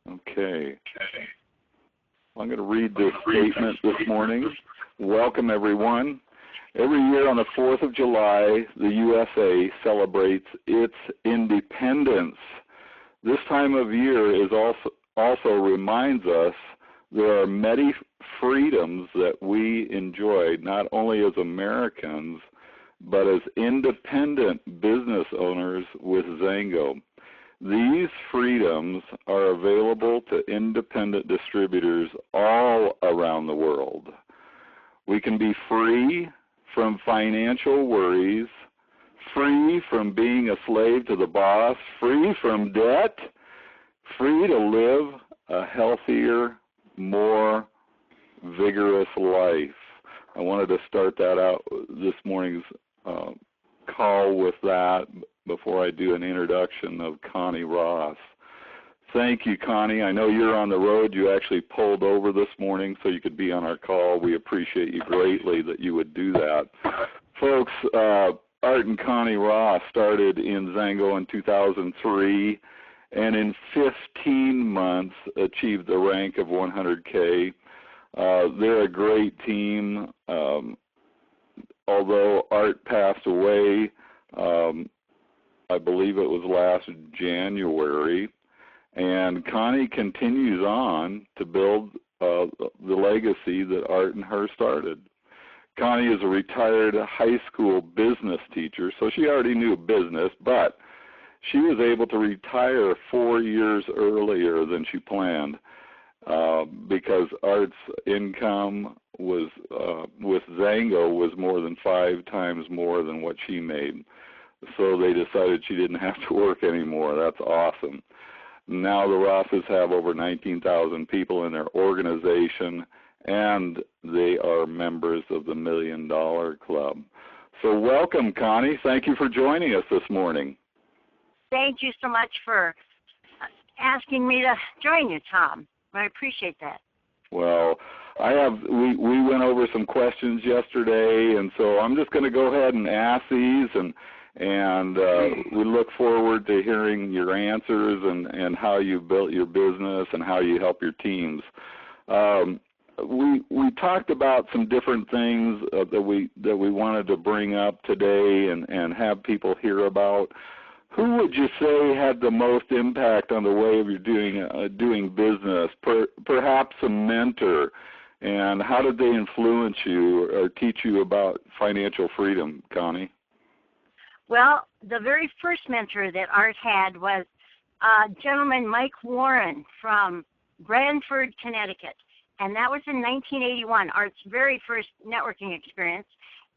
Okay. I'm going to read this statement this morning. Welcome, everyone. Every year on the 4th of July, the USA celebrates its independence. This time of year is also reminds us there are many freedoms that we enjoy, not only as Americans, but as independent business owners with Xango. These freedoms are available to independent distributors all around the world. We can be free from financial worries, free from being a slave to the boss, free from debt, free to live a healthier, more vigorous life. I wanted to start that out this morning's call with that before I do an introduction of Connie Ross. Thank you, Connie. I know you're on the road. You actually pulled over this morning so you could be on our call. We appreciate you greatly that you would do that. Folks, Art and Connie Ross started in Xango in 2003 and in 15 months achieved the rank of 100K. They're a great team. Although Art passed away, I believe it was last January, and Connie continues on to build the legacy that Art and her started. Connie is a retired high school business teacher, so she already knew business, but she was able to retire 4 years earlier than she planned because Art's income was with Xango was more than 5 times more than what she made. So they decided she didn't have to work anymore. That's awesome. Now the Rosses have over 19,000 people in their organization, and they are members of the $1 Million Club. So welcome, Connie. Thank you for joining us this morning. Thank you so much for asking me to join you, Tom. I appreciate that. Well, we went over some questions yesterday, and so I'm just going to go ahead and ask these, and we look forward to hearing your answers and how you built your business and how you help your teams. We talked about some different things that we wanted to bring up today and have people hear about. Who would you say had the most impact on the way of your doing business? Perhaps a mentor, and how did they influence you or teach you about financial freedom, Connie? Well, the very first mentor that Art had was gentleman Mike Warren from Branford, Connecticut, and that was in 1981, Art's very first networking experience.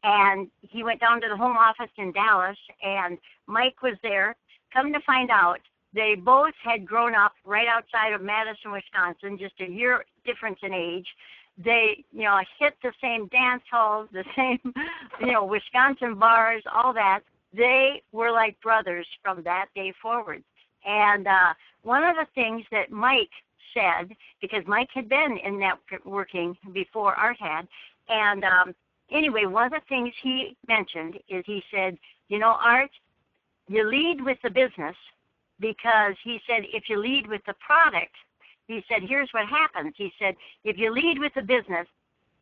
And he went down to the home office in Dallas, and Mike was there. Come to find out, they both had grown up right outside of Madison, Wisconsin, just a year difference in age. They, hit the same dance halls, the same, Wisconsin bars, all that. They were like brothers from that day forward. And one of the things that Mike said, because Mike had been in networking before Art had, and anyway, one of the things he mentioned is he said, Art, you lead with the business, because he said if you lead with the product, he said, here's what happens. He said, if you lead with the business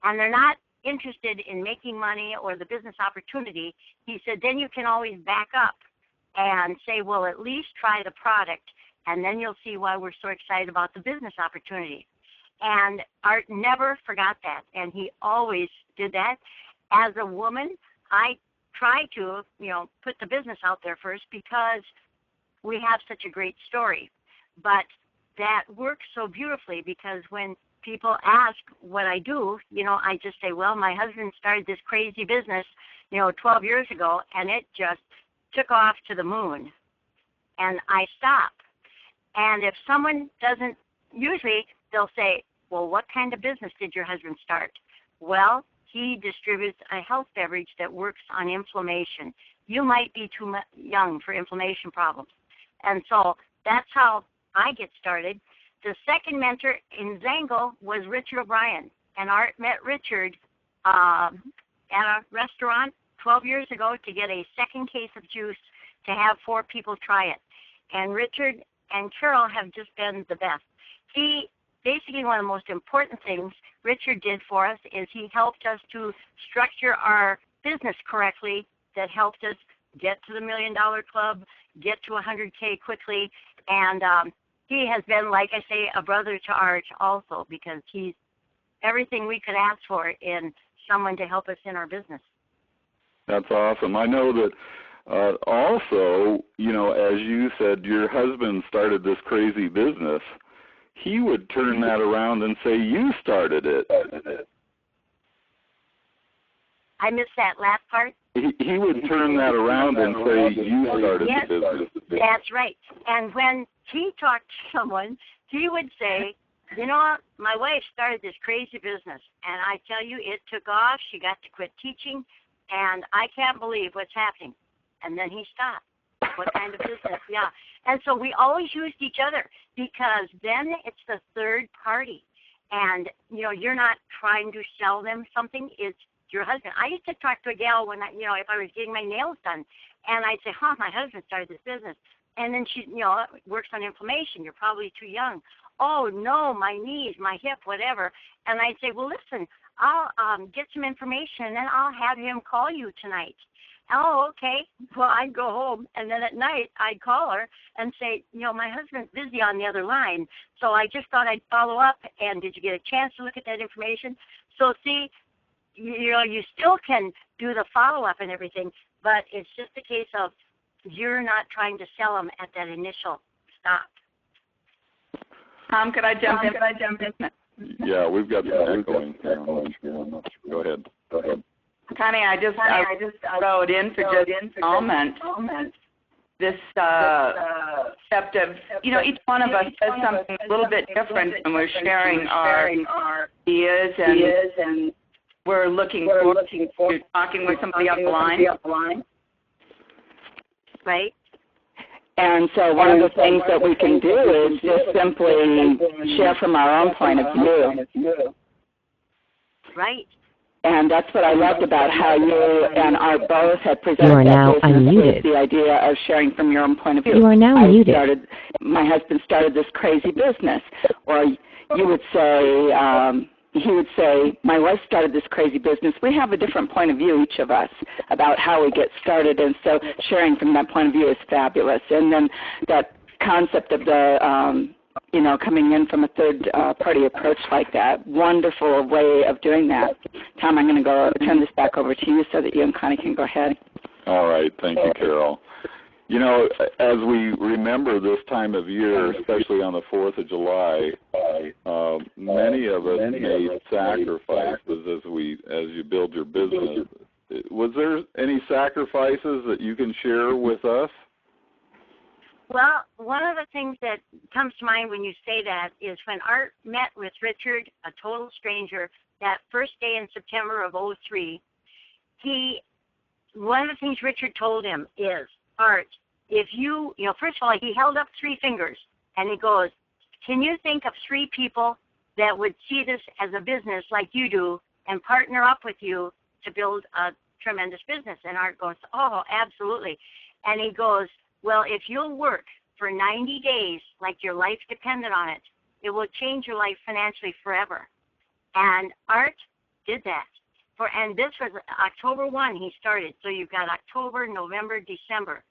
and they're not interested in making money or the business opportunity, he said, then you can always back up and say, well, at least try the product, and then you'll see why we're so excited about the business opportunity. And Art never forgot that, and he always did that. As a woman, I try to, put the business out there first because we have such a great story. But that works so beautifully because when people ask what I do, I just say, well, my husband started this crazy business, 12 years ago, and it just took off to the moon. And I stop. And if someone doesn't, usually they'll say, well, what kind of business did your husband start? Well, he distributes a health beverage that works on inflammation. You might be too young for inflammation problems. And so that's how I get started. The second mentor in Xango was Richard O'Brien. And Art met Richard at a restaurant 12 years ago to get a second case of juice to have 4 people try it. And Richard and Carol have just been the best. Basically, one of the most important things Richard did for us is he helped us to structure our business correctly. That helped us get to the $1 Million Club, get to 100K quickly, and he has been, like I say, a brother to Art also, because he's everything we could ask for in someone to help us in our business. That's awesome. I know that also, you know, as you said, your husband started this crazy business. He would turn that around and say, you started it. I missed that last part. He would turn that around and say, you started the business. That's right. And when he talked to someone, he would say, you know, my wife started this crazy business, and I tell you, it took off. She got to quit teaching, and I can't believe what's happening. And then he stopped. What kind of business? Yeah. And so we always used each other, because then it's the third party. And, you know, you're not trying to sell them something. It's your husband. I used to talk to a gal when I, you know, if I was getting my nails done, and I'd say, my husband started this business. And then she, you know, works on inflammation. You're probably too young. Oh, no, my knees, my hip, whatever. And I'd say, well, listen, I'll get some information, and then I'll have him call you tonight. Oh, okay. Well, I'd go home, and then at night I'd call her and say, you know, my husband's busy on the other line, so I just thought I'd follow up, and did you get a chance to look at that information? So, see, you know, you still can do the follow-up and everything, but it's just a case of you're not trying to sell them at that initial stop. Could I jump in? Yeah, we've got some echoing. Go ahead. Connie, I just wrote in for just a moment. This concept of, you know, each one of us does something a little bit different, and we're sharing our ideas, and we're looking forward to talking with somebody up the line. Right. And so one of the things that we can do is just simply share from our own point of view. Right. And that's what I loved about how you and Art both had presented. You are now unmuted. The idea of sharing from your own point of view. You are now muted. My husband started this crazy business. Or you would say, he would say, my wife started this crazy business. We have a different point of view, each of us, about how we get started. And so sharing from that point of view is fabulous. And then that concept of the, you know, coming in from a third-party approach like that, wonderful way of doing that. Tom, I'm going to go turn this back over to you so that you and Connie can go ahead. All right. Thank you, Carol. You know, as we remember this time of year, especially on the 4th of July, many of us made sacrifices as you build your business. Was there any sacrifices that you can share with us? Well, one of the things that comes to mind when you say that is when Art met with Richard, a total stranger, that first day in September of '03, one of the things Richard told him is, Art, if you know, first of all, he held up 3 fingers, and he goes, can you think of 3 people that would see this as a business like you do and partner up with you to build a tremendous business? And Art goes, oh, absolutely. And he goes, well, if you'll work for 90 days like your life depended on it, it will change your life financially forever. And Art did that. And this was October 1 he started. So you've got October, November, December.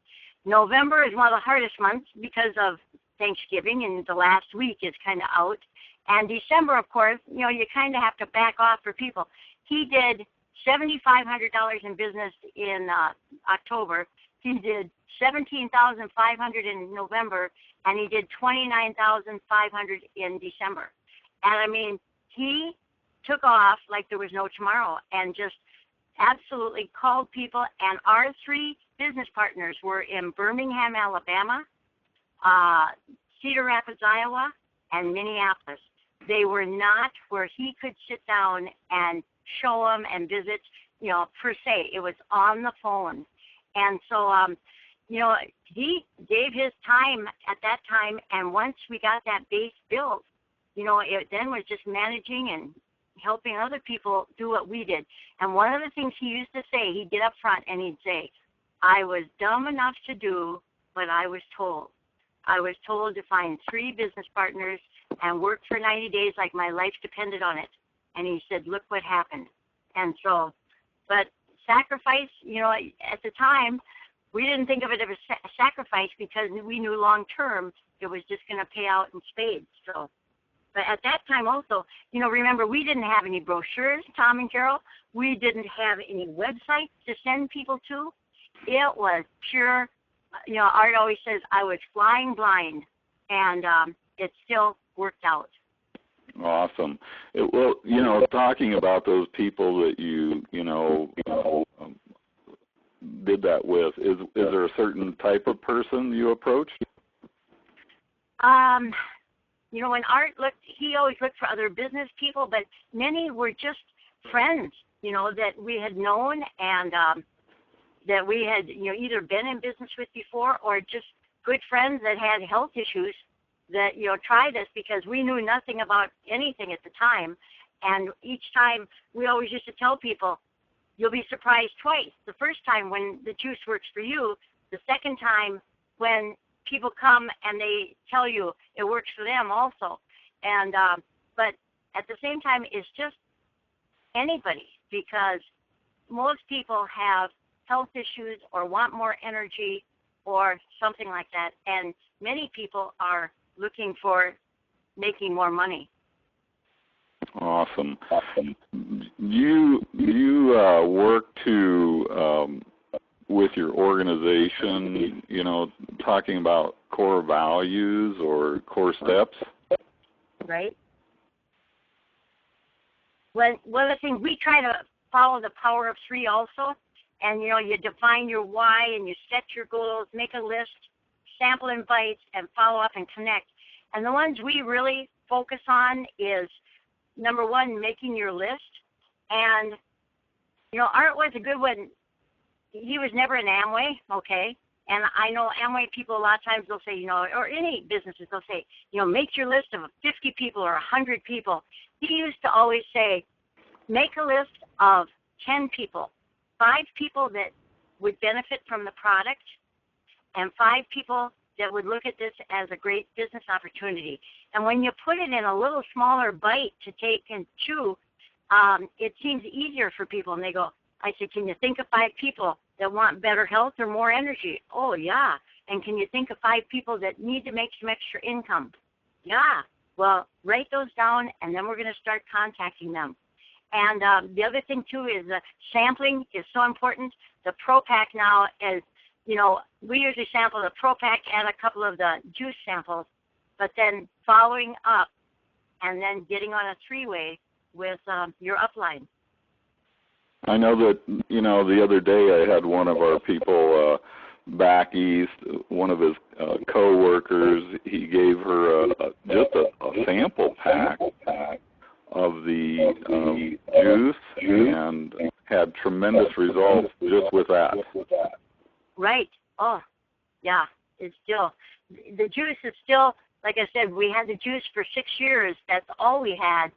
November is one of the hardest months because of Thanksgiving, and the last week is kind of out. And December, of course, you know, you kind of have to back off for people. He did $7,500 in business in October. He did $17,500 in November, and he did $29,500 in December. And I mean, he took off like there was no tomorrow, and just absolutely called people. And our 3 business partners were in Birmingham, Alabama, Cedar Rapids, Iowa, and Minneapolis. They were not where he could sit down and show them and visit, you know, per se. It was on the phone. And so, you know, he gave his time at that time, and once we got that base built, you know, it then was just managing and helping other people do what we did. And one of the things he used to say, he'd get up front and he'd say, I was dumb enough to do what I was told. I was told to find 3 business partners and work for 90 days like my life depended on it. And he said, look what happened. And so, but sacrifice, you know, at the time, we didn't think of it as a sacrifice because we knew long term it was just going to pay out in spades. So, but at that time also, you know, remember, we didn't have any brochures, Tom and Carol. We didn't have any websites to send people to. It was pure, you know, Art always says I was flying blind, and it still worked out. Awesome. Well, you know, talking about those people that you did that with, is there a certain type of person you approached? You know, when Art looked, he always looked for other business people, but many were just friends, you know, that we had known and that we had, you know, either been in business with before or just good friends that had health issues that, you know, tried us because we knew nothing about anything at the time. And each time we always used to tell people, you'll be surprised twice. The first time when the juice works for you, the second time when people come and they tell you it works for them also. And but at the same time, it's just anybody, because most people have health issues or want more energy or something like that, and many people are looking for making more money. Awesome. You work to with your organization, you know, talking about core values or core steps. Right. One of the things we try to follow the power of 3 also, and you know, you define your why and you set your goals, make a list, sample invites, and follow up and connect. And the ones we really focus on is, number 1, making your list. And, you know, Art was a good one. He was never in Amway, okay? And I know Amway people, a lot of times they'll say, you know, or any businesses, they'll say, you know, make your list of 50 people or 100 people. He used to always say, make a list of 10 people, 5 people that would benefit from the product, and 5 people that would look at this as a great business opportunity. And when you put it in a little smaller bite to take and chew, it seems easier for people. And they go, I said, can you think of 5 people that want better health or more energy? Oh, yeah. And can you think of 5 people that need to make some extra income? Yeah. Well, write those down, and then we're going to start contacting them. And the other thing, too, is sampling is so important. The Pro Pack now is, you know, we usually sample the Pro Pack and a couple of the juice samples, but then following up and then getting on a 3-way with your upline. I know that, you know, the other day I had one of our people back east, one of his co-workers, he gave her just a sample pack of the juice and had tremendous results just with that. Right. Oh, yeah. It's still, the juice is still, like I said, we had the juice for 6 years. That's all we had.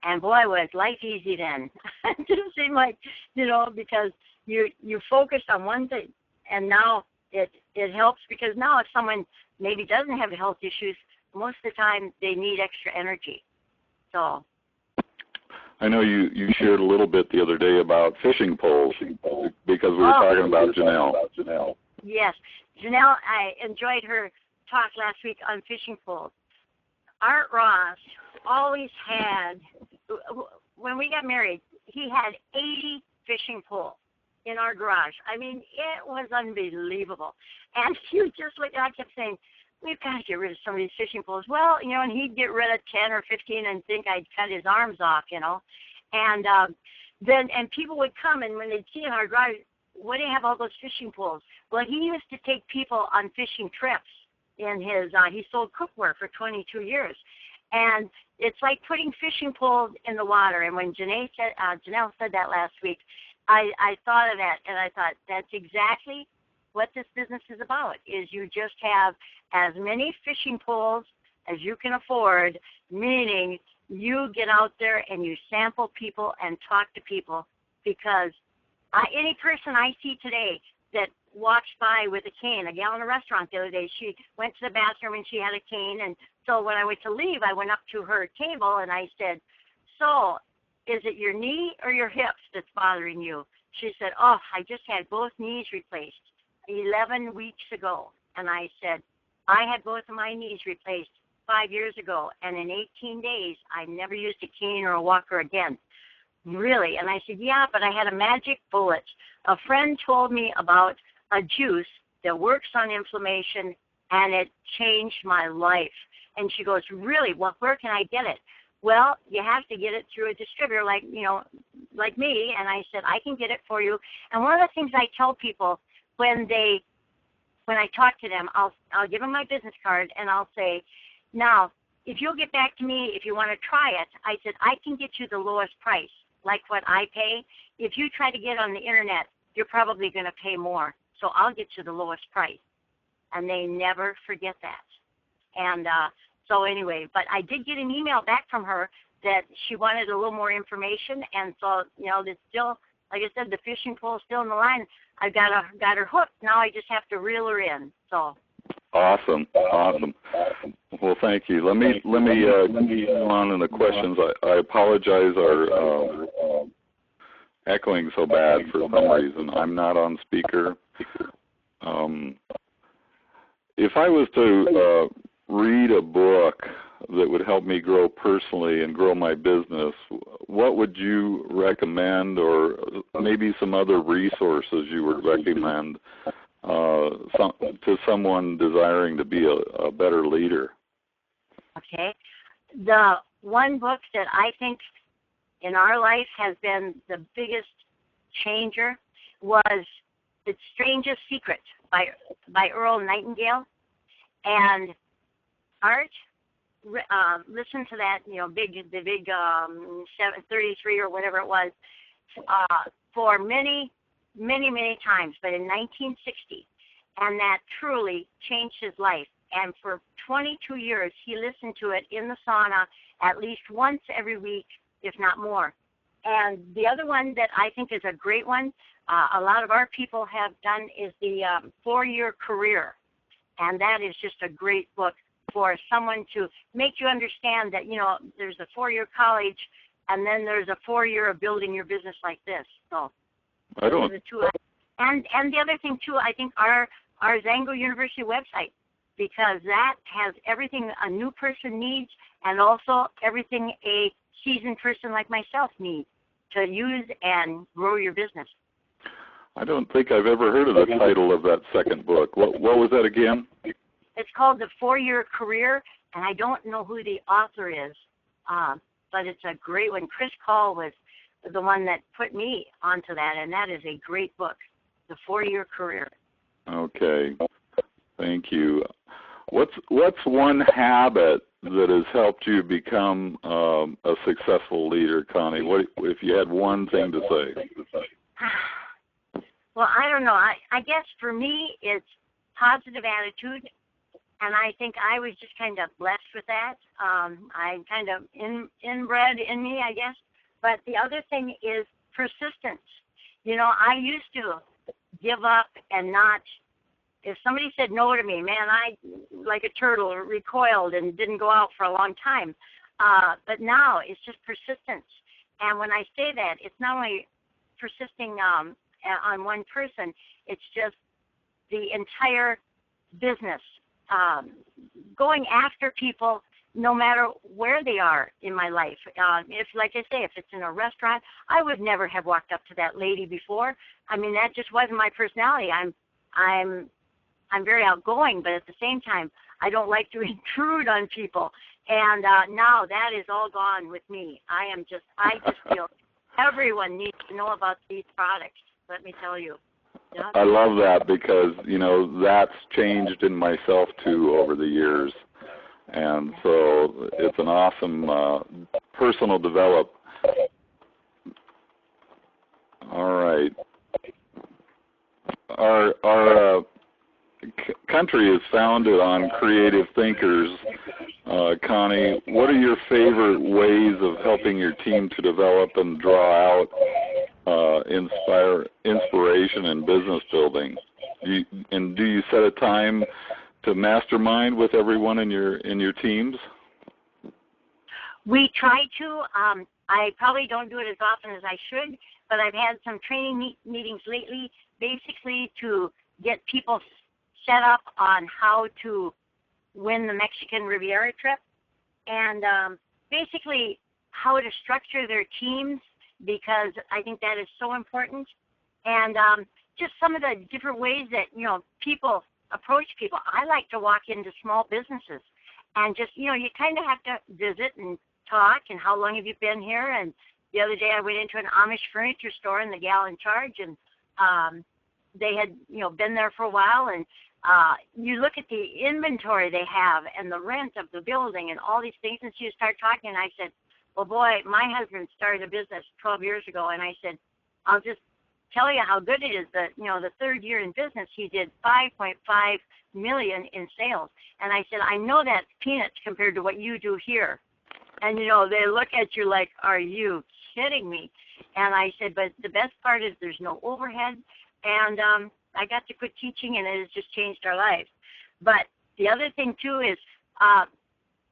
And boy, was life easy then. It didn't seem like, you know, because you focused on one thing, and now it helps, because now if someone maybe doesn't have health issues, most of the time they need extra energy. So. I know you shared a little bit the other day about fishing poles, because we were talking about Janelle. Yes. Janelle, I enjoyed her talk last week on fishing poles. Art Ross always had, when we got married, he had 80 fishing poles in our garage. I mean, it was unbelievable. And you just look, I kept saying, we've got to get rid of some of these fishing poles. Well, you know, and he'd get rid of 10 or 15 and think I'd cut his arms off, you know. And then people would come, and when they'd see in our garage, why do you have all those fishing poles? Well, he used to take people on fishing trips in his, he sold cookware for 22 years. And it's like putting fishing poles in the water. And when Janelle said that last week, I thought of that, and I thought that's exactly what this business is about, is you just have as many fishing poles as you can afford, meaning you get out there and you sample people and talk to people, because any person I see today that walks by with a cane, a gal in a restaurant the other day. She went to the bathroom and she had a cane, and so when I went to leave, I went up to her table and I said, so is it your knee or your hips that's bothering you? She said, oh, I just had both knees replaced 11 weeks ago. And I said, I had both of my knees replaced 5 years ago, and in 18 days, I never used a cane or a walker again. Really? And I said, yeah, but I had a magic bullet. A friend told me about a juice that works on inflammation, and it changed my life. And she goes, really? Well, where can I get it? Well, you have to get it through a distributor like me. And I said, I can get it for you. And one of the things I tell people when I talk to them, I'll give them my business card, and I'll say, now, if you'll get back to me, if you want to try it, I said, I can get you the lowest price, like what I pay. If you try to get on the internet, you're probably going to pay more. So I'll get you the lowest price. And they never forget that. And so anyway, but I did get an email back from her that she wanted a little more information. And so, there's still, like I said, the fishing pole is still in the line. I got her hooked. Now I just have to reel her in. So. Awesome. Well, thank you. Let me go on in the questions. I apologize. Our echoing so bad for some reason. I'm not on speaker. If I was to read a book that would help me grow personally and grow my business, what would you recommend, or maybe some other resources you would recommend to someone desiring to be a better leader? Okay. The one book that I think in our life has been the biggest changer was The Strangest Secret by Earl Nightingale. And Art, listen to that, the big 733 or whatever it was, for many times, but in 1960, and that truly changed his life. And for 22 years, he listened to it in the sauna at least once every week, if not more. And the other one that I think is a great one, a lot of our people have done, is the 4-Year Career. And that is just a great book for someone to make you understand that, there's a 4-year college, and then there's a 4-year of building your business like this. So I don't. the two. And the other thing, too, I think our Xango University website, because that has everything a new person needs and also everything a seasoned person like myself needs to use and grow your business. I don't think I've ever heard of the title of that second book. What was that again? It's called The 4-Year Career, and I don't know who the author is, but it's a great one. Chris Call was the one that put me onto that, and that is a great book, The 4-Year Career. Okay. Thank you. What's one habit that has helped you become a successful leader, Connie? What if you had one thing to say? Well, I don't know. I guess for me it's positive attitude, and I think I was just kind of blessed with that. I kind of inbred in me, I guess. But the other thing is persistence. I used to give up and not. If somebody said no to me, man, I, like a turtle, recoiled and didn't go out for a long time. But now it's just persistence. And when I say that, it's not only persisting on one person, it's just the entire business. Going after people no matter where they are in my life. If, like I say, if it's in a restaurant, I would never have walked up to that lady before. I mean, that just wasn't my personality. I'm very outgoing, but at the same time, I don't like to intrude on people. And now that is all gone with me. I just feel everyone needs to know about these products, let me tell you. Yeah. I love that because, that's changed in myself, too, over the years. And so it's an awesome personal development. All right. Our country is founded on creative thinkers. Connie, what are your favorite ways of helping your team to develop and draw out inspiration in business building? And do you set a time to mastermind with everyone in your teams? We try to. I probably don't do it as often as I should, but I've had some training meetings lately, basically to get people set up on how to win the Mexican Riviera trip, and basically how to structure their teams, because I think that is so important, and just some of the different ways that, people approach people. I like to walk into small businesses and just, you kind of have to visit and talk, and how long have you been here? And the other day I went into an Amish furniture store, and the gal in charge, and they had, been there for a while, and you look at the inventory they have and the rent of the building and all these things, and she would start talking, and I said, well, boy, my husband started a business 12 years ago, and I said, I'll just tell you how good it is that, the third year in business, he did $5.5 million in sales. And I said, I know that's peanuts compared to what you do here. And, they look at you like, are you kidding me? And I said, but the best part is there's no overhead. And I got to quit teaching, and it has just changed our lives. But the other thing, too, is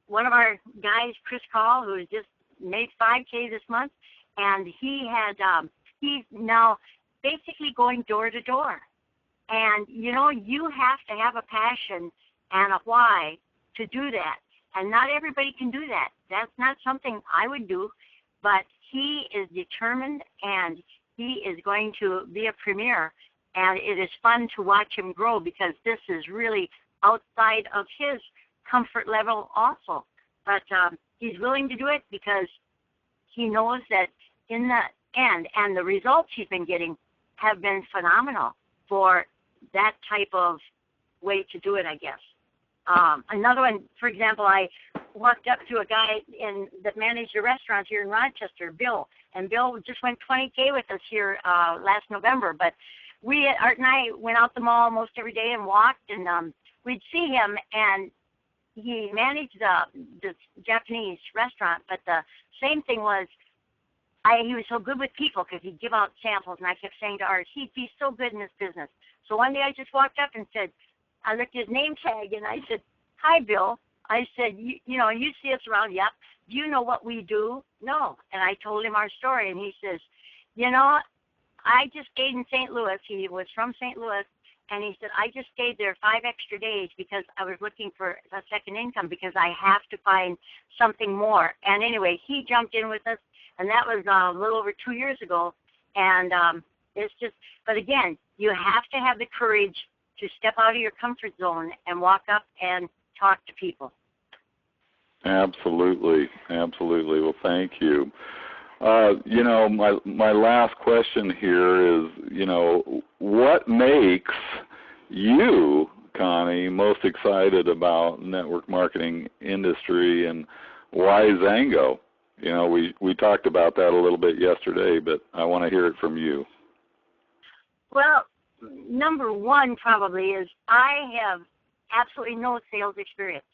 one of our guys, Chris Call, who just made $5K this month, and he had he's now basically going door to door. And, you have to have a passion and a why to do that. And not everybody can do that. That's not something I would do, but he is determined, and he is going to be a premier. And it is fun to watch him grow, because this is really outside of his comfort level also. But he's willing to do it because he knows that in the end, and the results he's been getting have been phenomenal for that type of way to do it, I guess. Another one, for example, I walked up to a guy that managed a restaurant here in Rochester, Bill, and Bill just went 20K with us here last November. But Art and I went out the mall almost every day and walked, and we'd see him, and he managed this Japanese restaurant. But the same thing was, he was so good with people because he'd give out samples, and I kept saying to Art, he'd be so good in this business. So one day I just walked up and said, I looked at his name tag, and I said, hi, Bill. I said, you see us around? Yep. Do you know what we do? No. And I told him our story, and he says, I just stayed in St. Louis. He was from St. Louis, and he said, I just stayed there 5 extra days because I was looking for a second income, because I have to find something more. And anyway, he jumped in with us, and that was a little over 2 years ago. And it's just, but again, you have to have the courage to step out of your comfort zone and walk up and talk to people. Absolutely. Well, thank you. My last question here is, what makes you, Connie, most excited about network marketing industry, and why Xango? We talked about that a little bit yesterday, but I want to hear it from you. Well, number one probably is I have absolutely no sales experience.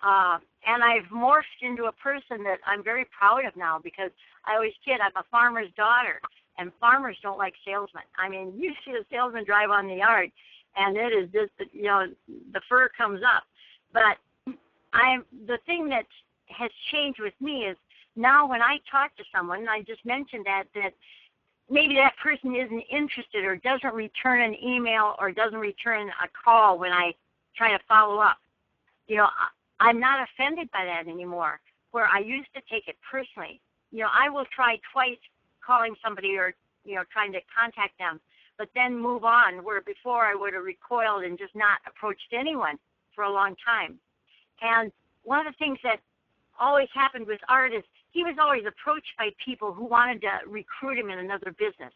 And I've morphed into a person that I'm very proud of now, because I always kid, I'm a farmer's daughter, and farmers don't like salesmen. I mean, you see a salesman drive on the yard, and it is just, the fur comes up. But the thing that has changed with me is now when I talk to someone, and I just mentioned that maybe that person isn't interested or doesn't return an email or doesn't return a call when I try to follow up. I'm not offended by that anymore, where I used to take it personally. I will try twice calling somebody or, trying to contact them, but then move on, where before I would have recoiled and just not approached anyone for a long time. And one of the things that always happened with Art is he was always approached by people who wanted to recruit him in another business.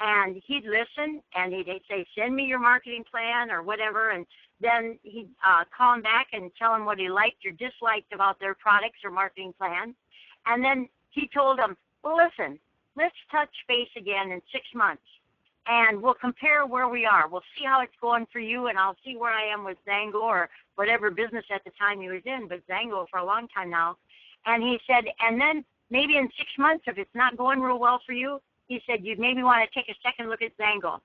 And he'd listen, and he'd say, send me your marketing plan or whatever, and then he'd call him back and tell him what he liked or disliked about their products or marketing plan. And then he told them, well, listen, let's touch base again in 6 months, and we'll compare where we are. We'll see how it's going for you, and I'll see where I am with Xango or whatever business at the time he was in, but Xango for a long time now. And he said, and then maybe in 6 months, if it's not going real well for you, he said, you'd maybe want to take a second look at Xango.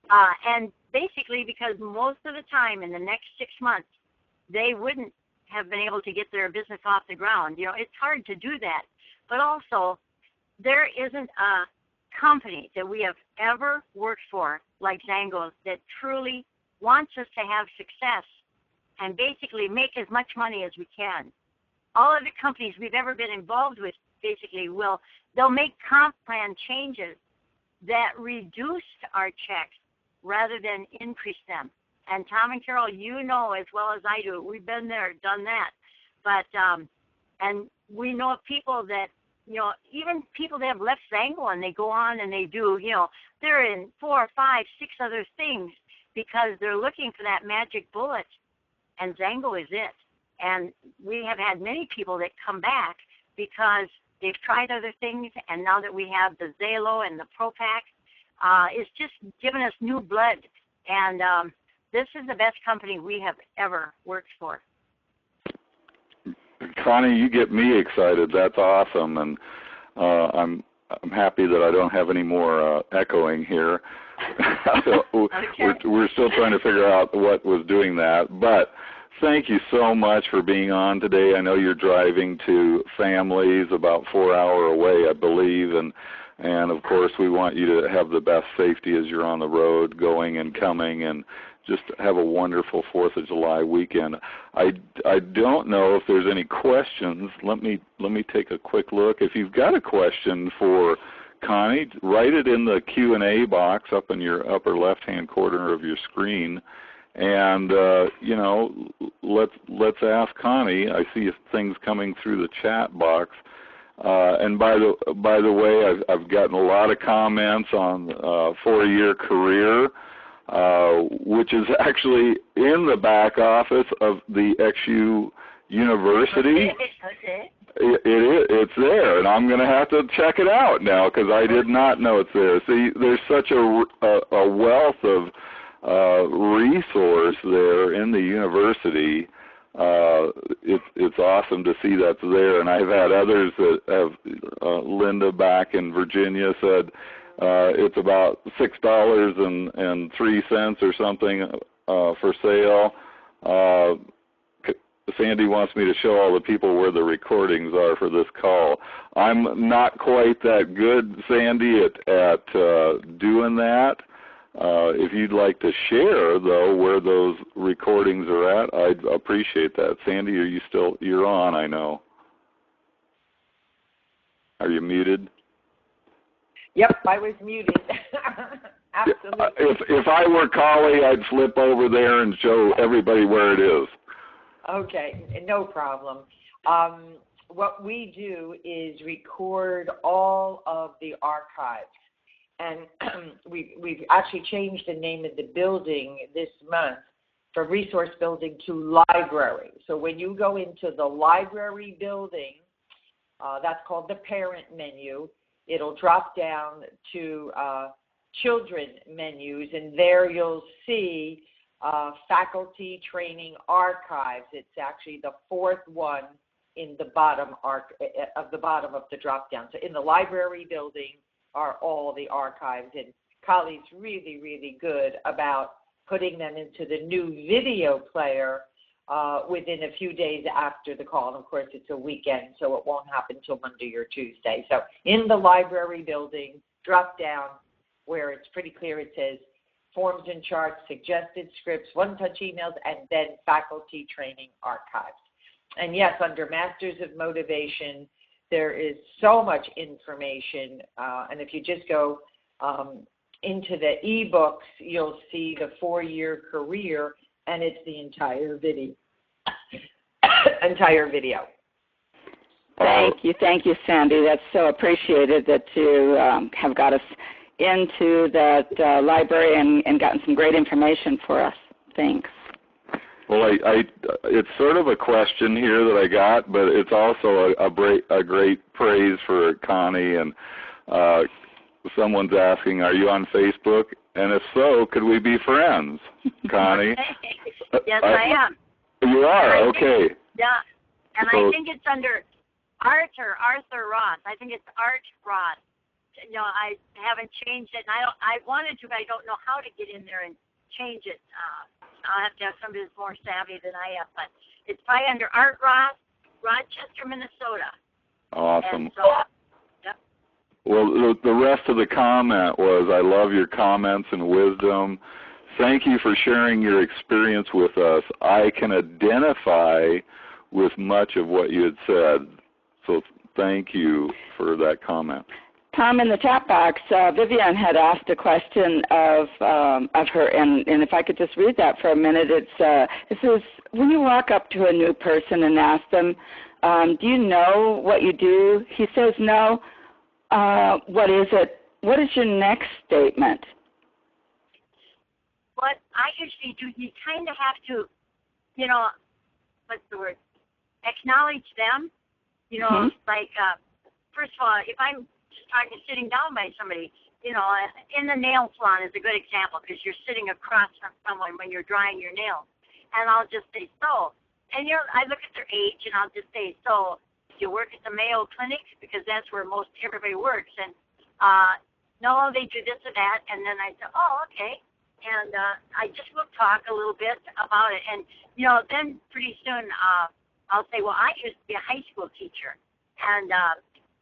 And basically because most of the time in the next 6 months, they wouldn't have been able to get their business off the ground. You know, it's hard to do that. But also, there isn't a company that we have ever worked for like Xango that truly wants us to have success and basically make as much money as we can. All of the companies we've ever been involved with basically they'll make comp plan changes that reduce our checks rather than increase them. And Tom and Carol, you know as well as I do, we've been there, done that. But, and we know of people that, you know, even people that have left Xango and they go on and they do, you know, they're in 4, 5, 6 other things because they're looking for that magic bullet, and Xango is it. And we have had many people that come back because they've tried other things, and now that we have the Zalo and the ProPack, it's just given us new blood. And this is the best company we have ever worked for. Connie, you get me excited. That's awesome, and I'm happy that I don't have any more echoing here. We're still trying to figure out what was doing that, but thank you so much for being on today. I know you're driving to families about 4 hours away, I believe, and of course we want you to have the best safety as you're on the road going and coming, and just have a wonderful 4th of July weekend. I don't know if there's any questions. Let me take a quick look. If you've got a question for Connie, write it in the Q&A box up in your upper left-hand corner of your screen, and you know, let's ask Connie. I see things coming through the chat box. And by the way, I've gotten a lot of comments on 4-year career, which is actually in the back office of the XU University. Okay. It's there, and I'm going to have to check it out now because I did not know it's there. See, there's such a wealth of resource there in the university. It's awesome to see that's there, and I've had others that have, Linda back in Virginia said it's about $6.03 or something for sale. Sandy wants me to show all the people where the recordings are for this call. I'm not quite that good, Sandy, at doing that. If you'd like to share, though, where those recordings are at, I'd appreciate that. Sandy, you're on, I know. Are you muted? Yep, I was muted. Absolutely. If I were Collie, I'd flip over there and show everybody where it is. Okay, no problem. What we do is record all of the archives. And we've actually changed the name of the building this month from resource building to library. So when you go into the library building, that's called the parent menu. It'll drop down to children menus, and there you'll see faculty training archives. It's actually the 4th one in the bottom of the drop down. So in the library building are all the archives, and Collie's really, really good about putting them into the new video player within a few days after the call. And of course, it's a weekend, so it won't happen until Monday or Tuesday. So in the library building, drop down where it's pretty clear, it says forms and charts, suggested scripts, one-touch emails, and then faculty training archives. And yes, under Masters of Motivation, there is so much information, and if you just go into the ebooks, you'll see the 4-year career, and it's the entire video. Thank you, Sandy. That's so appreciated that you have got us into that library and gotten some great information for us. Thanks. Well, it's sort of a question here that I got, but it's also a great praise for Connie. And someone's asking, are you on Facebook? And if so, could we be friends, Connie? Yes, I am. You are? Okay. Yeah, and I think it's under Arthur Ross. I think it's Art Ross. I haven't changed it, and I wanted to, but I don't know how to get in there and change it. I'll have to have somebody that's more savvy than I am, but it's probably under Art Ross, Rochester, Minnesota. Awesome. And so, yep. Well, the rest of the comment was, I love your comments and wisdom. Thank you for sharing your experience with us. I can identify with much of what you had said. So thank you for that comment. Tom, in the chat box, Vivian had asked a question of her, and if I could just read that for a minute. It says, when you walk up to a new person and ask them, do you know what you do? He says, no. What is it? What is your next statement? What I usually do, you kind of have to, what's the word? Acknowledge them. Like, first of all, if I'm sitting down by somebody, in the nail salon is a good example because you're sitting across from someone when you're drying your nails. And I'll just say, so. And, I look at their age and I'll just say, so, do you work at the Mayo Clinic? Because that's where most everybody works. And, no, they do this or that. And then I say, oh, okay. And I just will talk a little bit about it. And, then pretty soon I'll say, well, I used to be a high school teacher. And,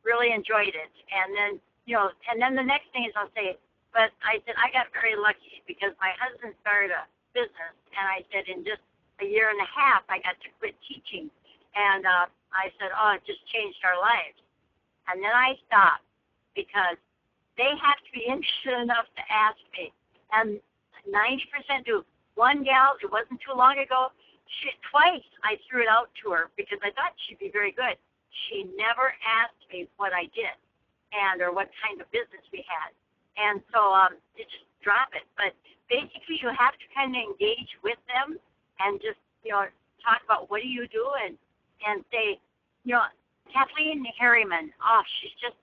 really enjoyed it. And then, and then the next thing is I'll say, but I said, I got very lucky because my husband started a business. And I said, in just a year and a half, I got to quit teaching. And I said, oh, it just changed our lives. And then I stopped because they have to be interested enough to ask me. And 90% do. One gal, it wasn't too long ago, twice I threw it out to her because I thought she'd be very good. She never asked me what I did or what kind of business we had. And so you just drop it. But basically you have to kind of engage with them and just, talk about what do you do and say, Kathleen Harriman, she's just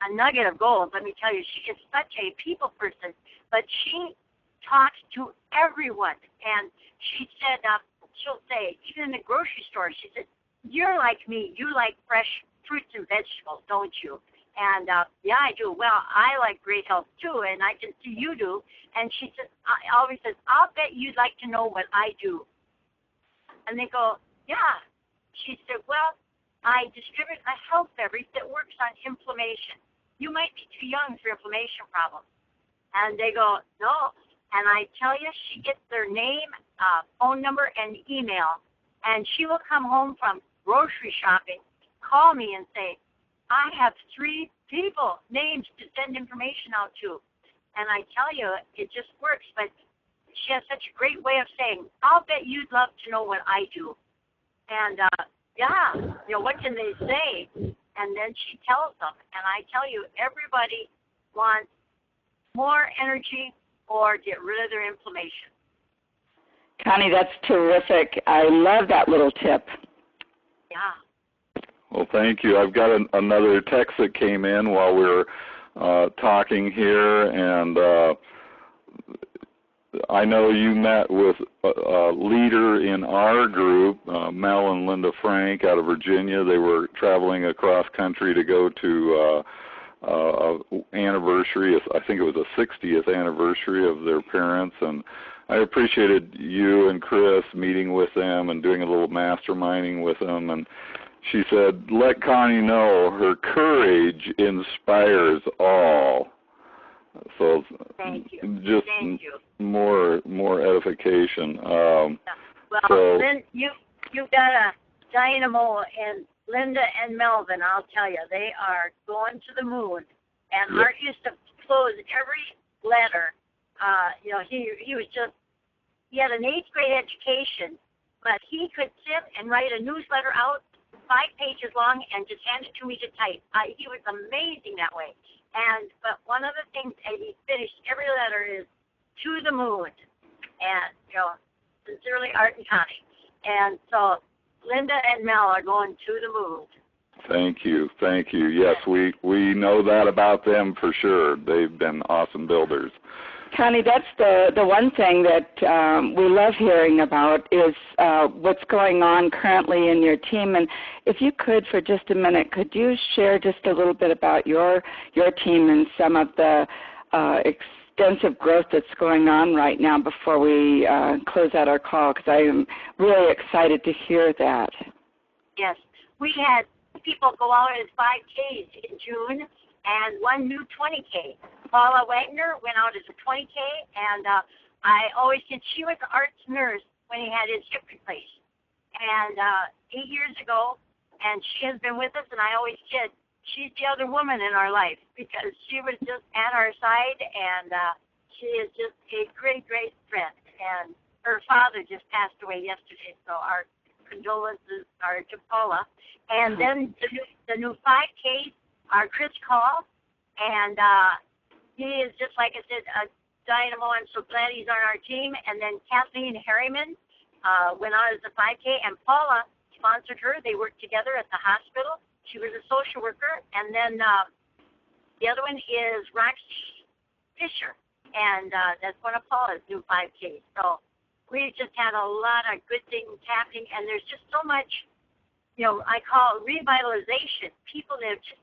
a nugget of gold. Let me tell you, she is such a people person, but she talks to everyone. And she said, she'll say, even in the grocery store, she said, you're like me. You like fresh fruits and vegetables, don't you? And, yeah, I do. Well, I like great health, too, and I can see you do. And she says, always says, I'll bet you'd like to know what I do. And they go, yeah. She said, well, I distribute a health beverage that works on inflammation. You might be too young for inflammation problems. And they go, no. And I tell you, she gets their name, phone number, and email. And she will come home from grocery shopping, call me and say, I have 3 people, names to send information out to. And I tell you, it just works. But she has such a great way of saying, I'll bet you'd love to know what I do. And, what can they say? And then she tells them. And I tell you, everybody wants more energy or get rid of their inflammation. Connie, that's terrific. I love that little tip. Yeah. Well, thank you. I've got another text that came in while we were talking here, and I know you met with a leader in our group, Mel and Linda Frank out of Virginia. They were traveling across country to go to anniversary. I think it was a 60th anniversary of their parents, and I appreciated you and Chris meeting with them and doing a little masterminding with them. And she said, let Connie know her courage inspires all. So thank you. Just thank you. more edification. Well, so, Lynn, you've got a dynamo in Linda and Melvin, I'll tell you. They are going to the moon. And yep. Art used to close every letter. He had an 8th grade education, but he could sit and write a newsletter out 5 pages long and just hand it to me to type. He was amazing that way. But one of the things, and he finished every letter is to the moon. And, sincerely, Art and Connie. And so Linda and Mel are going to the moon. Thank you. Yes, we know that about them for sure. They've been awesome builders. Connie, that's the one thing that we love hearing about is what's going on currently in your team. And if you could, for just a minute, could you share just a little bit about your team and some of the extensive growth that's going on right now before we close out our call? Because I am really excited to hear that. Yes, we had people go out as 5Ks in June and one new 20K. Paula Wagner went out as a 20K, and I always said she was an arts nurse when he had his hip replaced. And 8 years ago, and she has been with us, and I always said she's the other woman in our life because she was just at our side, and she is just a great, great friend. And her father just passed away yesterday, so our condolences are to Paula. And then the new 5Ks are Chris Call, and he is just, like I said, a dynamo. I'm so glad he's on our team. And then Kathleen Harriman went out as a 5K, and Paula sponsored her. They worked together at the hospital. She was a social worker. And then the other one is Roxy Fisher, and that's one of Paula's new 5Ks. So we just had a lot of good things happening, and there's just so much, I call it revitalization. People that have just,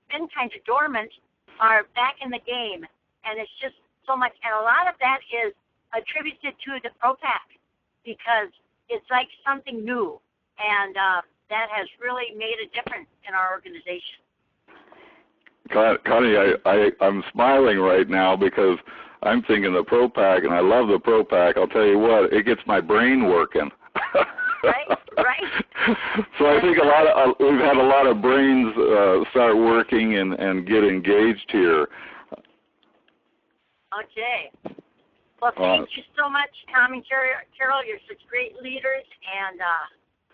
been kind of dormant are back in the game, and it's just so much. And a lot of that is attributed to the ProPac because it's like something new, and that has really made a difference in our organization. Connie, I'm smiling right now because I'm thinking the ProPac, and I love the ProPac. I'll tell you what, it gets my brain working. Right. So I think we've had a lot of brains start working and get engaged here. Okay. Well, thank you so much, Tom and Carol. You're such great leaders, and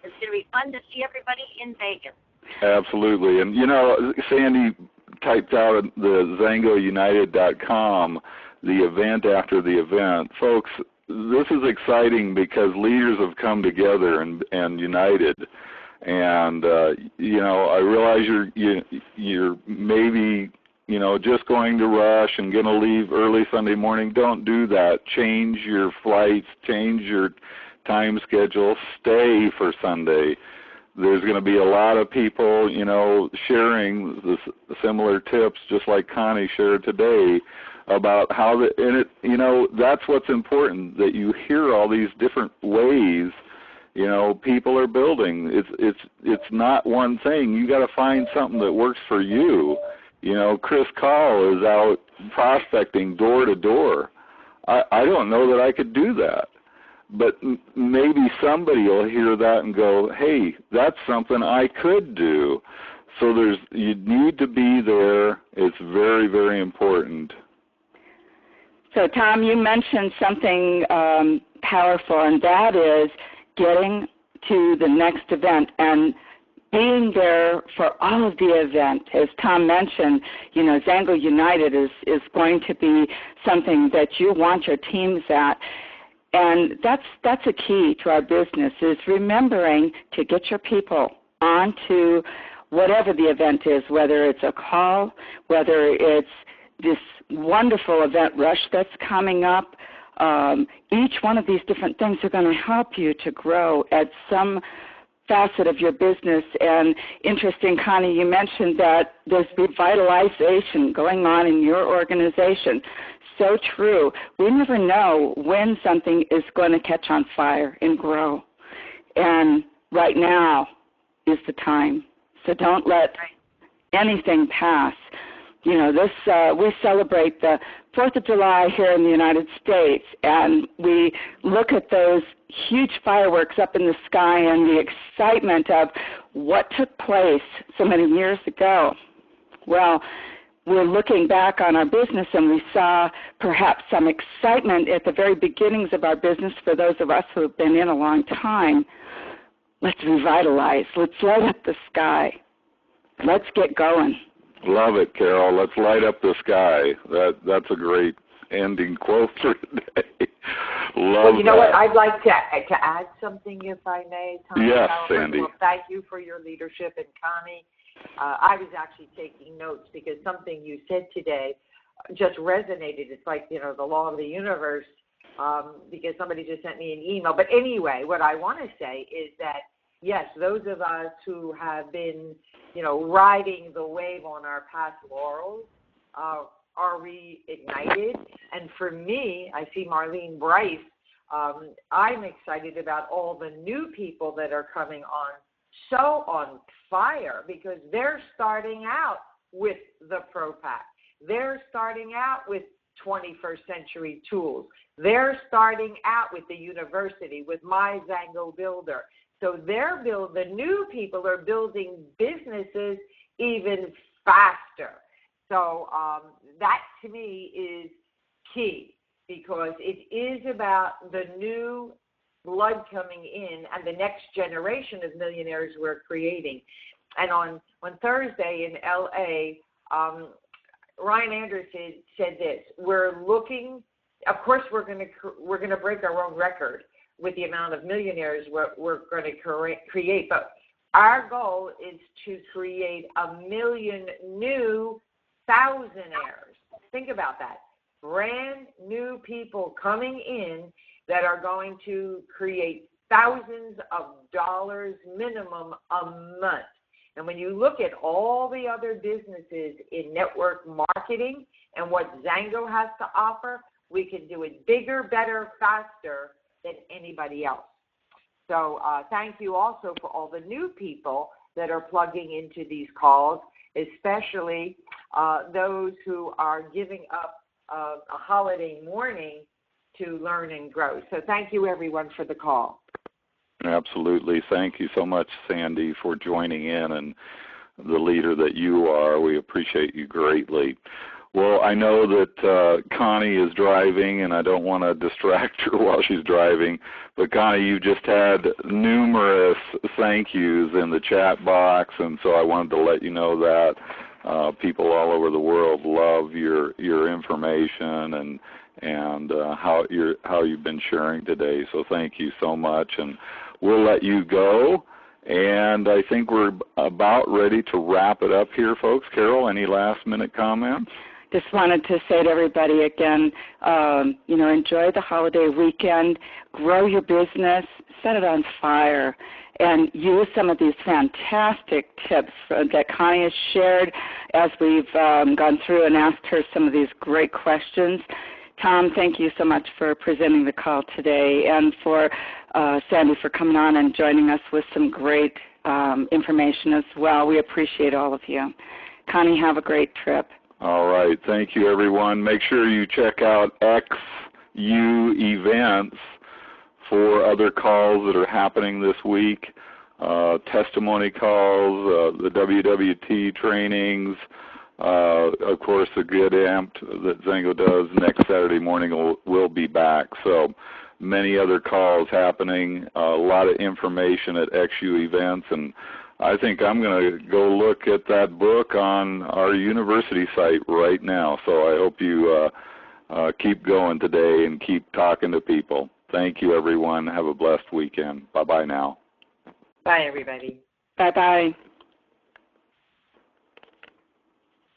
it's going to be fun to see everybody in Vegas. Absolutely. And, Sandy typed out at the XangoUnited.com the event after the event. Folks, this is exciting because leaders have come together and united. And, I realize you're maybe, just going to rush and going to leave early Sunday morning. Don't do that. Change your flights, change your time schedule, stay for Sunday. There's going to be a lot of people, sharing similar tips, just like Connie shared today, about how that's what's important, that you hear all these different ways, people are building. It's not one thing. You got to find something that works for you. Chris Call is out prospecting door to door. I don't know that I could do that. But maybe somebody will hear that and go, hey, that's something I could do. So you need to be there. It's very, very important. So, Tom, you mentioned something powerful, and that is getting to the next event and being there for all of the event. As Tom mentioned, Xango United is going to be something that you want your teams at. And that's a key to our business, is remembering to get your people onto whatever the event is, whether it's a call, whether it's this wonderful event rush that's coming up. Each one of these different things are going to help you to grow at some facet of your business. And interesting, Connie, you mentioned that there's revitalization going on in your organization. So true. We never know when something is going to catch on fire and grow. And right now is the time. So don't let anything pass. We celebrate the 4th of July here in the United States, and we look at those huge fireworks up in the sky and the excitement of what took place so many years ago. Well, we're looking back on our business, and we saw perhaps some excitement at the very beginnings of our business for those of us who have been in a long time. Let's revitalize. Let's light up the sky. Let's get going. Love it, Carol. Let's light up the sky. That's a great ending quote for today. Love Well, what? I'd like to add something, if I may, Tom. Yes, Sandy. Well, thank you for your leadership, and Connie. I was actually taking notes because something you said today just resonated. It's like, the law of the universe, because somebody just sent me an email. But anyway, what I want to say is that, yes, those of us who have been, riding the wave on our past laurels are reignited. And for me, I see Marlene Bryce. I'm excited about all the new people that are coming on, so on fire, because they're starting out with the Pro Pack. They're starting out with 21st century tools. They're starting out with the university, with my Xango Builder. So the new people are building businesses even faster. So that to me is key, because it is about the new blood coming in and the next generation of millionaires we're creating. And on Thursday in LA, Ryan Anderson said this: we're looking, of course, we're going to break our own record with the amount of millionaires we're going to create, but our goal is to create 1 million new thousandaires. Think about that. Brand new people coming in that are going to create thousands of dollars minimum a month. And when you look at all the other businesses in network marketing and what Xango has to offer, we can do it bigger, better, faster than anybody else. So thank you also for all the new people that are plugging into these calls, especially those who are giving up a holiday morning to learn and grow. So thank you, everyone, for the call. Absolutely. Thank you so much, Sandy, for joining in, and the leader that you are. We appreciate you greatly. Well, I know that Connie is driving, and I don't want to distract her while she's driving, but Connie, you just had numerous thank yous in the chat box, and so I wanted to let you know that people all over the world love your information and how you've been sharing today. So thank you so much, and we'll let you go. And I think we're about ready to wrap it up here, folks. Carol, any last-minute comments? Just wanted to say to everybody again, enjoy the holiday weekend, grow your business, set it on fire, and use some of these fantastic tips that Connie has shared as we've gone through and asked her some of these great questions. Tom, thank you so much for presenting the call today, and for Sandy for coming on and joining us with some great information as well. We appreciate all of you. Connie, have a great trip. All right. Thank you, everyone. Make sure you check out XU Events for other calls that are happening this week, testimony calls, the WWT trainings, of course, the Get Amped that Xango does next Saturday morning will be back. So many other calls happening, a lot of information at XU Events, and I think I'm going to go look at that book on our university site right now. So I hope you keep going today and keep talking to people. Thank you, everyone. Have a blessed weekend. Bye-bye now. Bye, everybody. Bye-bye.